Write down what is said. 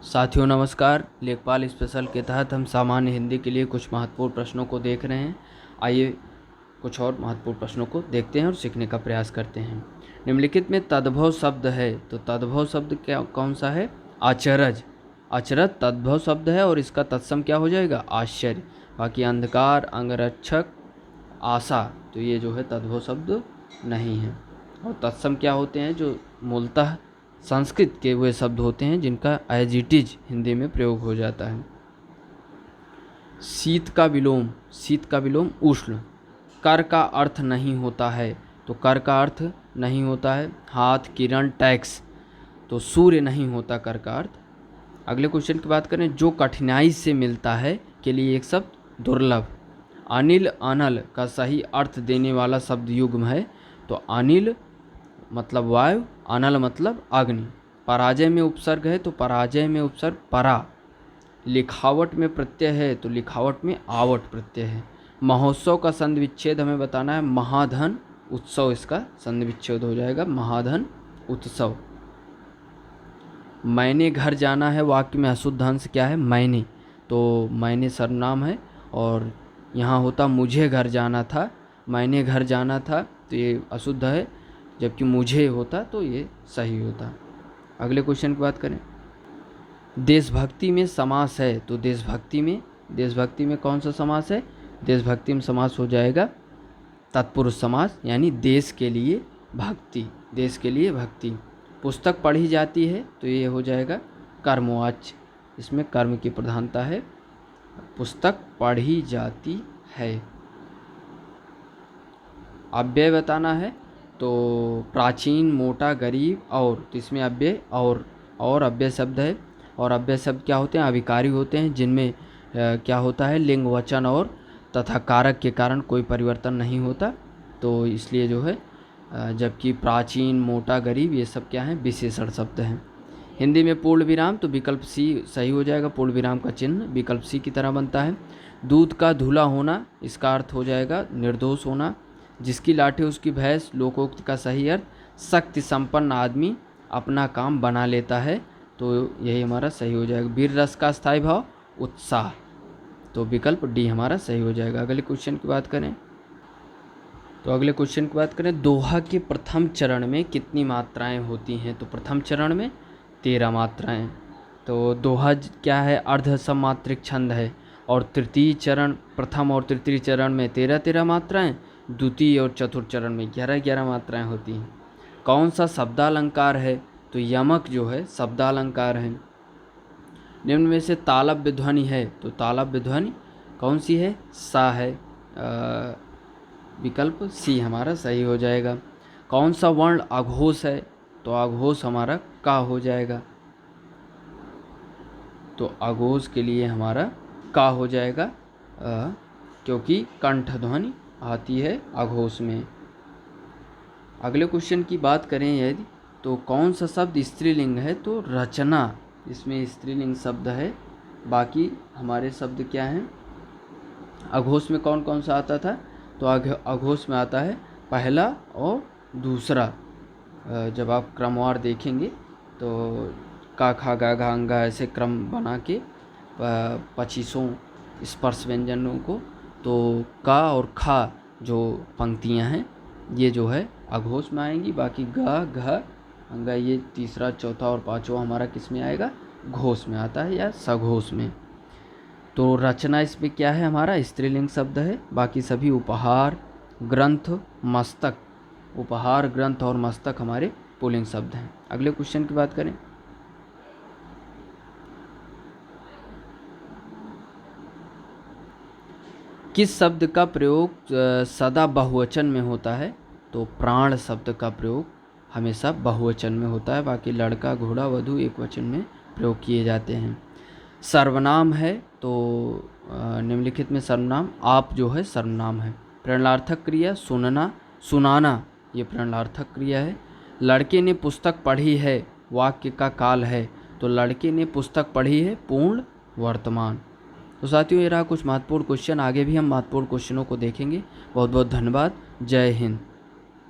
साथियों नमस्कार। लेखपाल स्पेशल के तहत हम सामान्य हिंदी के लिए कुछ महत्वपूर्ण प्रश्नों को देख रहे हैं। आइए कुछ और महत्वपूर्ण प्रश्नों को देखते हैं और सीखने का प्रयास करते हैं। निम्नलिखित में तद्भव शब्द है, तो तद्भव शब्द क्या कौन सा है? अचरज। अचरज तद्भव शब्द है और इसका तत्सम क्या हो जाएगा? आश्चर्य। बाकी अंधकार, अंगरक्षक, आशा, तो ये जो है तद्भव शब्द नहीं है। और तत्सम क्या होते हैं? जो मूलतः संस्कृत के वे शब्द होते हैं जिनका एज इट इज हिंदी में प्रयोग हो जाता है। शीत का विलोम, शीत का विलोम उष्ण। कर का अर्थ नहीं होता है, तो कर का अर्थ नहीं होता है। हाथ, किरण, टैक्स, तो सूर्य नहीं होता कर का अर्थ। अगले क्वेश्चन की बात करें, जो कठिनाई से मिलता है के लिए एक शब्द दुर्लभ। अनिल, अनल का सही अर्थ देने वाला शब्द युग्म है, तो अनिल मतलब वायु, अनल मतलब अग्नि। पराजय में उपसर्ग है, तो पराजय में उपसर्ग परा। लिखावट में प्रत्यय है, तो लिखावट में आवट प्रत्यय है। महोत्सव का संधि विच्छेद हमें बताना है, महाधन उत्सव इसका संधि विच्छेद हो जाएगा, महाधन उत्सव। मैंने घर जाना है वाक्य में अशुद्ध अंश क्या है? मैंने, तो मैंने सर्वनाम है और यहाँ होता मुझे घर जाना था, मैंने घर जाना था, तो ये अशुद्ध है, जबकि मुझे होता तो ये सही होता। अगले क्वेश्चन की बात करें, देशभक्ति में समास है, तो देशभक्ति में कौन सा समास है? देशभक्ति में समास हो जाएगा तत्पुरुष समास, यानी देश के लिए भक्ति, देश के लिए भक्ति। पुस्तक पढ़ी जाती है, तो ये हो जाएगा कर्मवाच्य, इसमें कर्म की प्रधानता है, पुस्तक पढ़ी जाती है। अव्यय बताना है, तो प्राचीन, मोटा, गरीब और, तो इसमें अव्यय और अव्यय शब्द है। और अव्यय शब्द क्या होते हैं? अविकारी होते हैं, जिनमें क्या होता है? लिंग, वचन और तथा कारक के कारण कोई परिवर्तन नहीं होता, तो इसलिए जो है जबकि प्राचीन, मोटा, गरीब ये सब क्या है? विशेषण शब्द हैं। हिंदी में पूर्ण विराम, तो विकल्प सी सही हो जाएगा, पूर्ण विराम का चिन्ह विकल्प सी की तरह बनता है। दूध का धुला होना, इसका अर्थ हो जाएगा निर्दोष होना। जिसकी लाठी उसकी भैंस, लोकोक्त का सही अर्थ शक्ति संपन्न आदमी अपना काम बना लेता है, तो यही हमारा सही हो जाएगा। वीर रस का स्थायी भाव उत्साह, तो विकल्प डी हमारा सही हो जाएगा। अगले क्वेश्चन की बात करें, दोहा के प्रथम चरण में कितनी मात्राएं होती हैं? तो प्रथम चरण में 13 मात्राएं। तो दोहा क्या है? अर्ध सममात्रिक छंद है, और तृतीय चरण, प्रथम और तृतीय चरण में 13 मात्राएं, द्वितीय और चतुर्थ चरण में 11 मात्राएं होती हैं। कौन सा शब्दालंकार है? तो यमक जो है शब्दालंकार है। निम्न में से तालव्य ध्वनि है, तो तालव्य ध्वनि कौन सी है? सा है, विकल्प सी हमारा सही हो जाएगा। कौन सा वर्ण अघोष है? तो अघोष हमारा का हो जाएगा, तो अघोष के लिए हमारा का हो जाएगा, क्योंकि कंठ ध्वनि आती है अघोष में। अगले क्वेश्चन की बात करें यदि, तो कौन सा शब्द स्त्रीलिंग है? तो रचना, इसमें स्त्रीलिंग शब्द है। बाकी हमारे शब्द क्या हैं? अघोष में कौन कौन सा आता था? तो अघोष में आता है पहला और दूसरा। जब आप क्रमवार देखेंगे तो का, खा, गा, घा, अंगा ऐसे क्रम बना के 25 स्पर्श व्यंजनों को, तो का और खा जो पंक्तियां हैं ये जो है अघोष में आएंगी। बाकी ग, घ, अंगा ये तीसरा, चौथा और पांचवा हमारा किस में आएगा? घोष में आता है या सघोष में। तो रचना इसमें क्या है? हमारा स्त्रीलिंग शब्द है। बाकी सभी उपहार, ग्रंथ, मस्तक, उपहार, ग्रंथ और मस्तक हमारे पुल्लिंग शब्द हैं। अगले क्वेश्चन की बात करें, किस शब्द का प्रयोग सदा बहुवचन में होता है? तो प्राण शब्द का प्रयोग हमेशा बहुवचन में होता है। बाकी लड़का, घोड़ा, वधू एक वचन में प्रयोग किए जाते हैं। सर्वनाम है, तो निम्नलिखित में सर्वनाम आप जो है सर्वनाम है। प्रणलार्थक क्रिया सुनना, सुनाना ये प्रणलार्थक क्रिया है। लड़के ने पुस्तक पढ़ी है वाक्य का काल है, तो लड़के ने पुस्तक पढ़ी है पूर्ण वर्तमान। तो साथियों ये रहा कुछ महत्वपूर्ण क्वेश्चन, आगे भी हम महत्वपूर्ण क्वेश्चनों को देखेंगे। बहुत बहुत धन्यवाद। जय हिंद।